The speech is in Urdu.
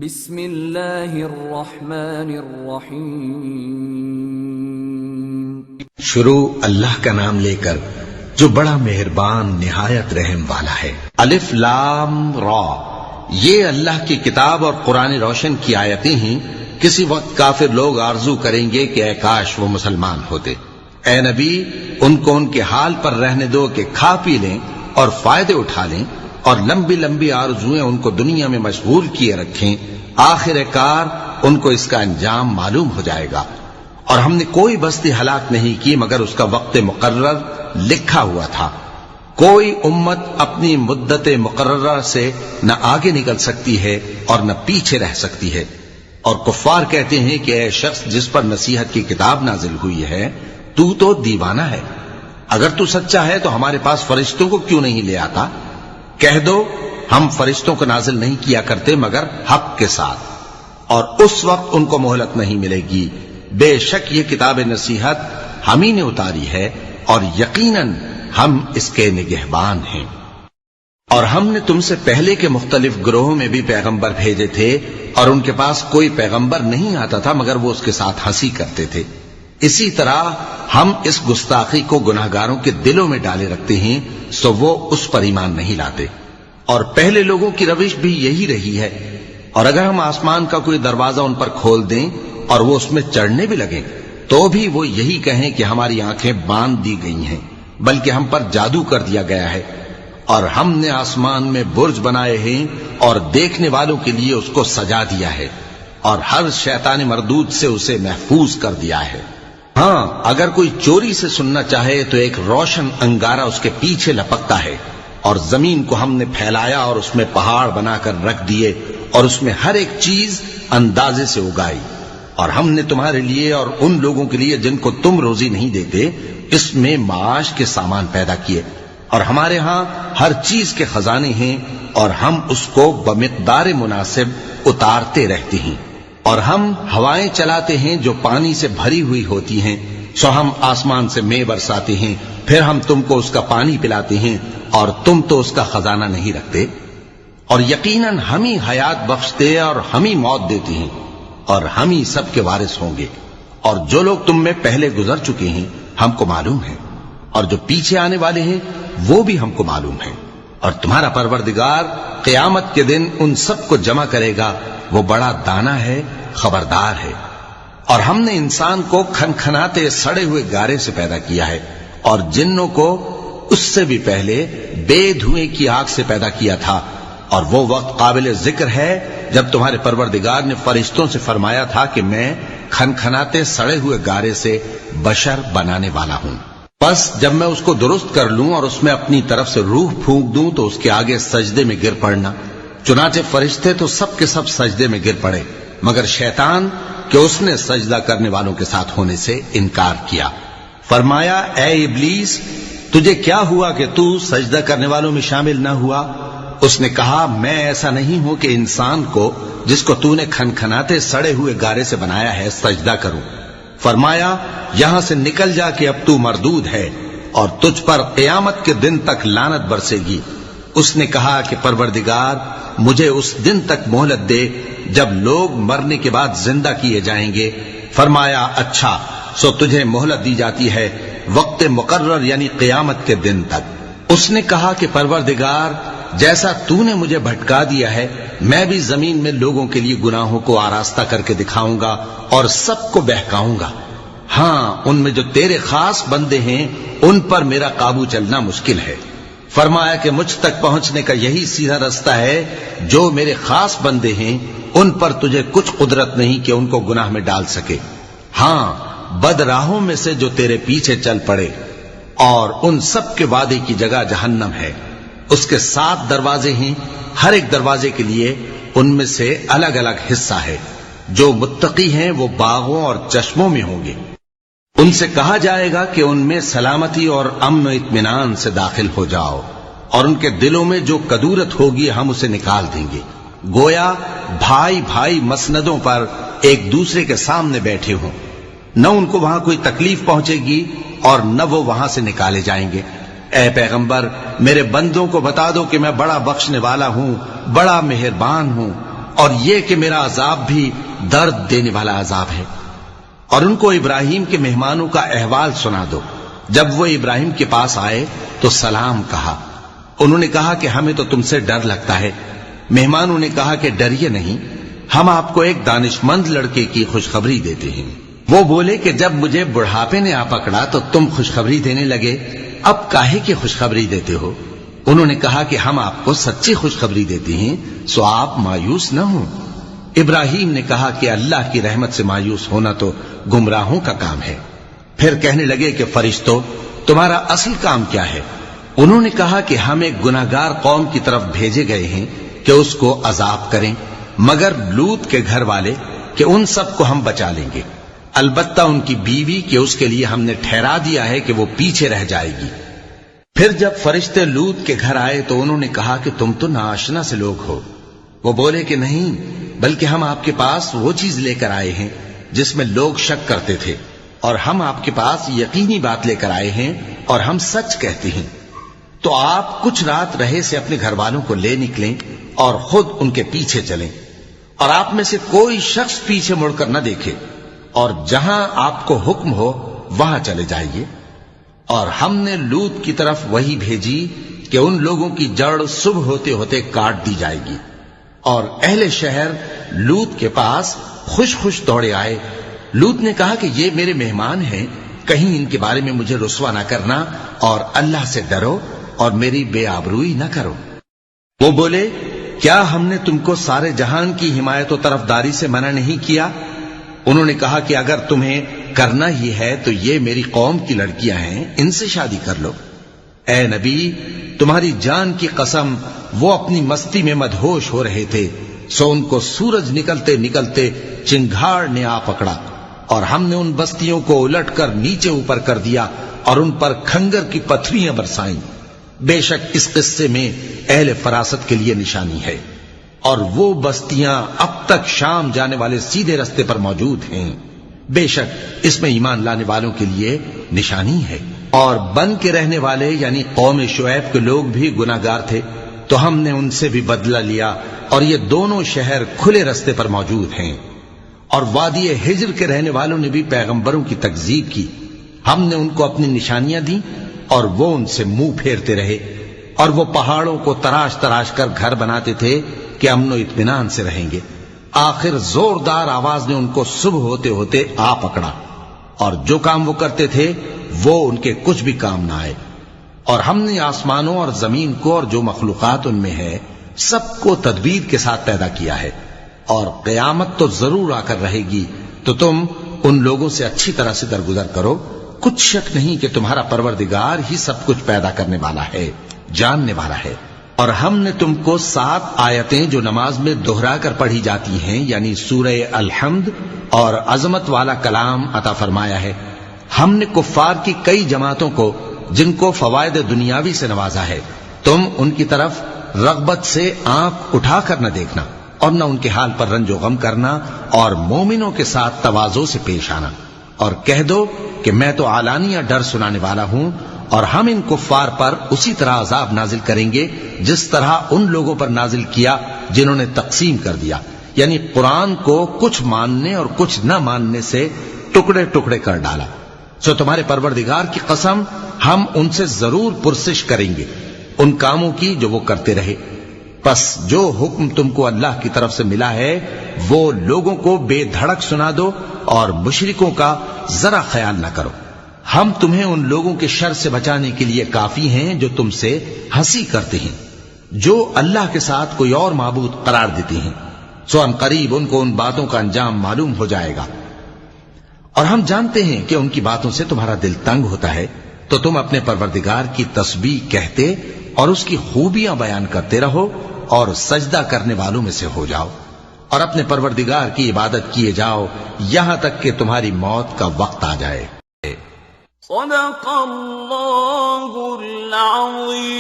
بسم اللہ الرحمن الرحیم۔ شروع اللہ کا نام لے کر جو بڑا مہربان نہایت رحم والا ہے۔ الف لام را، یہ اللہ کی کتاب اور قرآن روشن کی آیتیں ہیں۔ کسی وقت کافر لوگ آرزو کریں گے کہ اے کاش وہ مسلمان ہوتے۔ اے نبی، ان کو ان کے حال پر رہنے دو کہ کھا پی لیں اور فائدے اٹھا لیں، اور لمبی لمبی آرزویں ان کو دنیا میں مشغول کیے رکھیں، آخر کار ان کو اس کا انجام معلوم ہو جائے گا۔ اور ہم نے کوئی بستی ہلاک نہیں کی مگر اس کا وقت مقرر لکھا ہوا تھا۔ کوئی امت اپنی مدت مقررہ سے نہ آگے نکل سکتی ہے اور نہ پیچھے رہ سکتی ہے۔ اور کفار کہتے ہیں کہ اے شخص جس پر نصیحت کی کتاب نازل ہوئی ہے، تو دیوانہ ہے، اگر تو سچا ہے تو ہمارے پاس فرشتوں کو کیوں نہیں لے آتا؟ کہہ دو ہم فرشتوں کو نازل نہیں کیا کرتے مگر حق کے ساتھ، اور اس وقت ان کو مہلت نہیں ملے گی۔ بے شک یہ کتاب نصیحت ہم ہی نے اتاری ہے، اور یقیناً ہم اس کے نگہبان ہیں۔ اور ہم نے تم سے پہلے کے مختلف گروہوں میں بھی پیغمبر بھیجے تھے، اور ان کے پاس کوئی پیغمبر نہیں آتا تھا مگر وہ اس کے ساتھ ہنسی کرتے تھے۔ اسی طرح ہم اس گستاخی کو گناہگاروں کے دلوں میں ڈالے رکھتے ہیں، سو وہ اس پر ایمان نہیں لاتے۔ اور پہلے لوگوں کی روش بھی یہی رہی ہے۔ اور اگر ہم آسمان کا کوئی دروازہ ان پر کھول دیں اور وہ اس میں چڑھنے بھی لگیں تو بھی وہ یہی کہیں کہ ہماری آنکھیں باندھ دی گئی ہیں، بلکہ ہم پر جادو کر دیا گیا ہے۔ اور ہم نے آسمان میں برج بنائے ہیں اور دیکھنے والوں کے لیے اس کو سجا دیا ہے، اور ہر شیطان مردود سے اسے محفوظ کر دیا ہے۔ ہاں، اگر کوئی چوری سے سننا چاہے تو ایک روشن انگارہ اس کے پیچھے لپکتا ہے، اور زمین کو ہم نے پھیلایا اور اس میں پہاڑ بنا کر رکھ دیے، اور اس میں ہر ایک چیز اندازے سے اگائی۔ اور ہم نے تمہارے لیے اور ان لوگوں کے لیے جن کو تم روزی نہیں دیتے اس میں معاش کے سامان پیدا کیے، اور ہمارے ہاں ہر چیز کے خزانے ہیں، اور ہم اس کو بمقدار مناسب اتارتے رہتے ہیں۔ اور ہم ہوائیں چلاتے ہیں جو پانی سے بھری ہوئی ہوتی ہیں، سو ہم آسمان سے مے برساتے ہیں، پھر ہم تم کو اس کا پانی پلاتے ہیں، اور تم تو اس کا خزانہ نہیں رکھتے۔ اور یقیناً ہم ہی حیات بخشتے اور ہم ہی موت دیتے ہیں، اور ہم ہی سب کے وارث ہوں گے۔ اور جو لوگ تم میں پہلے گزر چکے ہیں ہم کو معلوم ہے، اور جو پیچھے آنے والے ہیں وہ بھی ہم کو معلوم ہے۔ اور تمہارا پروردگار قیامت کے دن ان سب کو جمع کرے گا، وہ بڑا دانا ہے، خبردار ہے۔ اور ہم نے انسان کو کھنکھناتے سڑے ہوئے گارے سے پیدا کیا ہے، اور جنوں کو اس سے بھی پہلے بے دھوئیں کی آگ سے پیدا کیا تھا۔ اور وہ وقت قابل ذکر ہے جب تمہارے پروردگار نے فرشتوں سے فرمایا تھا کہ میں کھنکھناتے سڑے ہوئے گارے سے بشر بنانے والا ہوں، بس جب میں اس کو درست کر لوں اور اس میں اپنی طرف سے روح پھونک دوں تو اس کے آگے سجدے میں گر پڑنا۔ چنانچہ فرشتے تو سب کے سب سجدے میں گر پڑے مگر شیطان کہ اس نے سجدہ کرنے والوں کے ساتھ ہونے سے انکار کیا۔ فرمایا اے ابلیس، تجھے کیا ہوا کہ تو سجدہ کرنے والوں میں شامل نہ ہوا؟ اس نے کہا میں ایسا نہیں ہوں کہ انسان کو جس کو تو نے کھنکھناتے سڑے ہوئے گارے سے بنایا ہے سجدہ کروں۔ فرمایا یہاں سے نکل جا کہ اب تو مردود ہے، اور تجھ پر قیامت کے دن تک لعنت برسے گی۔ اس نے کہا کہ پروردگار مجھے اس دن تک مہلت دے جب لوگ مرنے کے بعد زندہ کیے جائیں گے۔ فرمایا اچھا، سو تجھے مہلت دی جاتی ہے وقت مقرر یعنی قیامت کے دن تک۔ اس نے کہا کہ پروردگار جیسا تو نے مجھے بھٹکا دیا ہے میں بھی زمین میں لوگوں کے لیے گناہوں کو آراستہ کر کے دکھاؤں گا اور سب کو بہکاؤں گا۔ ہاں، ان میں جو تیرے خاص بندے ہیں ان پر میرا قابو چلنا مشکل ہے۔ فرمایا کہ مجھ تک پہنچنے کا یہی سیدھا رستہ ہے، جو میرے خاص بندے ہیں ان پر تجھے کچھ قدرت نہیں کہ ان کو گناہ میں ڈال سکے۔ ہاں، بد راہوں میں سے جو تیرے پیچھے چل پڑے، اور ان سب کے وعدے کی جگہ جہنم ہے، اس کے 7 دروازے ہیں، ہر ایک دروازے کے لیے ان میں سے الگ الگ حصہ ہے۔ جو متقی ہیں وہ باغوں اور چشموں میں ہوں گے، ان سے کہا جائے گا کہ ان میں سلامتی اور امن و اطمینان سے داخل ہو جاؤ، اور ان کے دلوں میں جو کدورت ہوگی ہم اسے نکال دیں گے، گویا بھائی بھائی مسندوں پر ایک دوسرے کے سامنے بیٹھے ہوں۔ نہ ان کو وہاں کوئی تکلیف پہنچے گی اور نہ وہ وہاں سے نکالے جائیں گے۔ اے پیغمبر میرے بندوں کو بتا دو کہ میں بڑا بخشنے والا ہوں، بڑا مہربان ہوں، اور یہ کہ میرا عذاب بھی درد دینے والا عذاب ہے۔ اور ان کو ابراہیم کے مہمانوں کا احوال سنا دو۔ جب وہ ابراہیم کے پاس آئے تو سلام کہا۔ انہوں نے کہا کہ ہمیں تو تم سے ڈر لگتا ہے۔ مہمانوں نے کہا کہ ڈریے نہیں، ہم آپ کو ایک دانشمند لڑکے کی خوشخبری دیتے ہیں۔ وہ بولے کہ جب مجھے بڑھاپے نے آ پکڑا تو تم خوشخبری دینے لگے، اب کاہے کی خوشخبری دیتے ہو؟ انہوں نے کہا کہ ہم آپ کو سچی خوشخبری دیتے ہیں، سو آپ مایوس نہ ہوں۔ ابراہیم نے کہا کہ اللہ کی رحمت سے مایوس ہونا تو گمراہوں کا کام ہے۔ پھر کہنے لگے کہ فرشتوں، تمہارا اصل کام کیا ہے؟ انہوں نے کہا کہ ہم ایک گناہگار قوم کی طرف بھیجے گئے ہیں کہ اس کو عذاب کریں، مگر لوط کے گھر والے کہ ان سب کو ہم بچا لیں گے، البتہ ان کی بیوی کہ اس کے لیے ہم نے ٹھہرا دیا ہے کہ وہ پیچھے رہ جائے گی۔ پھر جب فرشتے لوط کے گھر آئے تو انہوں نے کہا کہ تم تو ناآشنا سے لوگ ہو۔ وہ بولے کہ نہیں، بلکہ ہم آپ کے پاس وہ چیز لے کر آئے ہیں جس میں لوگ شک کرتے تھے، اور ہم آپ کے پاس یقینی بات لے کر آئے ہیں اور ہم سچ کہتے ہیں۔ تو آپ کچھ رات رہے سے اپنے گھر والوں کو لے نکلیں اور خود ان کے پیچھے چلیں، اور آپ میں سے کوئی شخص پیچھے مڑ کر نہ دیکھے، اور جہاں آپ کو حکم ہو وہاں چلے جائیے۔ اور ہم نے لوط کی طرف وہی بھیجی کہ ان لوگوں کی جڑ صبح ہوتے ہوتے کاٹ دی جائے گی۔ اور اہل شہر لوط کے پاس خوش خوش دوڑے آئے۔ لوط نے کہا کہ یہ میرے مہمان ہیں، کہیں ان کے بارے میں مجھے رسوا نہ کرنا، اور اللہ سے ڈرو اور میری بے آبروئی نہ کرو۔ وہ بولے، کیا ہم نے تم کو سارے جہان کی حمایت و طرفداری سے منع نہیں کیا؟ انہوں نے کہا کہ اگر تمہیں کرنا ہی ہے تو یہ میری قوم کی لڑکیاں ہیں، ان سے شادی کر لو۔ اے نبی، تمہاری جان کی قسم وہ اپنی مستی میں مدہوش ہو رہے تھے، سو ان کو سورج نکلتے نکلتے چنگھاڑ نے آ پکڑا، اور ہم نے ان بستیوں کو الٹ کر نیچے اوپر کر دیا اور ان پر کھنگر کی پتھریاں برسائیں۔ بے شک اس قصے میں اہل فراست کے لیے نشانی ہے، اور وہ بستیاں اب تک شام جانے والے سیدھے رستے پر موجود ہیں۔ بے شک اس میں ایمان لانے والوں کے لیے نشانی ہے۔ اور بن کے رہنے والے یعنی قوم شعیب کے لوگ بھی گناہگار تھے، تو ہم نے ان سے بھی بدلہ لیا، اور یہ دونوں شہر کھلے رستے پر موجود ہیں۔ اور وادی ہجر کے رہنے والوں نے بھی پیغمبروں کی تکذیب کی، ہم نے ان کو اپنی نشانیاں دی اور وہ ان سے منہ پھیرتے رہے، اور وہ پہاڑوں کو تراش تراش کر گھر بناتے تھے کہ امن و اطمینان سے رہیں گے۔ آخر زوردار آواز نے ان کو صبح ہوتے ہوتے آ پکڑا، اور جو کام وہ کرتے تھے وہ ان کے کچھ بھی کام نہ آئے۔ اور ہم نے آسمانوں اور زمین کو اور جو مخلوقات ان میں ہے سب کو تدبیر کے ساتھ پیدا کیا ہے، اور قیامت تو ضرور آ کر رہے گی، تو تم ان لوگوں سے اچھی طرح سے درگزر کرو۔ کچھ شک نہیں کہ تمہارا پروردگار ہی سب کچھ پیدا کرنے والا ہے، جاننے والا ہے۔ اور ہم نے تم کو 7 آیتیں جو نماز میں دہرا کر پڑھی جاتی ہیں یعنی سورہ الحمد اور عظمت والا کلام عطا فرمایا ہے۔ ہم نے کفار کی کئی جماعتوں کو جن کو فوائد دنیاوی سے نوازا ہے، تم ان کی طرف رغبت سے آنکھ اٹھا کر نہ دیکھنا، اور نہ ان کے حال پر رنج و غم کرنا، اور مومنوں کے ساتھ تواضع سے پیش آنا، اور کہہ دو کہ میں تو علانیہ ڈر سنانے والا ہوں، اور ہم ان کفار پر اسی طرح عذاب نازل کریں گے جس طرح ان لوگوں پر نازل کیا جنہوں نے تقسیم کر دیا، یعنی قرآن کو کچھ ماننے اور کچھ نہ ماننے سے ٹکڑے ٹکڑے کر ڈالا۔ سو تمہارے پروردگار کی قسم ہم ان سے ضرور پرسش کریں گے ان کاموں کی جو وہ کرتے رہے۔ پس جو حکم تم کو اللہ کی طرف سے ملا ہے وہ لوگوں کو بے دھڑک سنا دو، اور مشرکوں کا ذرا خیال نہ کرو۔ ہم تمہیں ان لوگوں کے شر سے بچانے کے لیے کافی ہیں جو تم سے ہنسی کرتے ہیں، جو اللہ کے ساتھ کوئی اور معبود قرار دیتے ہیں، سو ان قریب ان کو ان باتوں کا انجام معلوم ہو جائے گا۔ اور ہم جانتے ہیں کہ ان کی باتوں سے تمہارا دل تنگ ہوتا ہے، تو تم اپنے پروردگار کی تسبیح کہتے اور اس کی خوبیاں بیان کرتے رہو، اور سجدہ کرنے والوں میں سے ہو جاؤ، اور اپنے پروردگار کی عبادت کیے جاؤ یہاں تک کہ تمہاری موت کا وقت آ جائے۔ صدق اللہ العظیم۔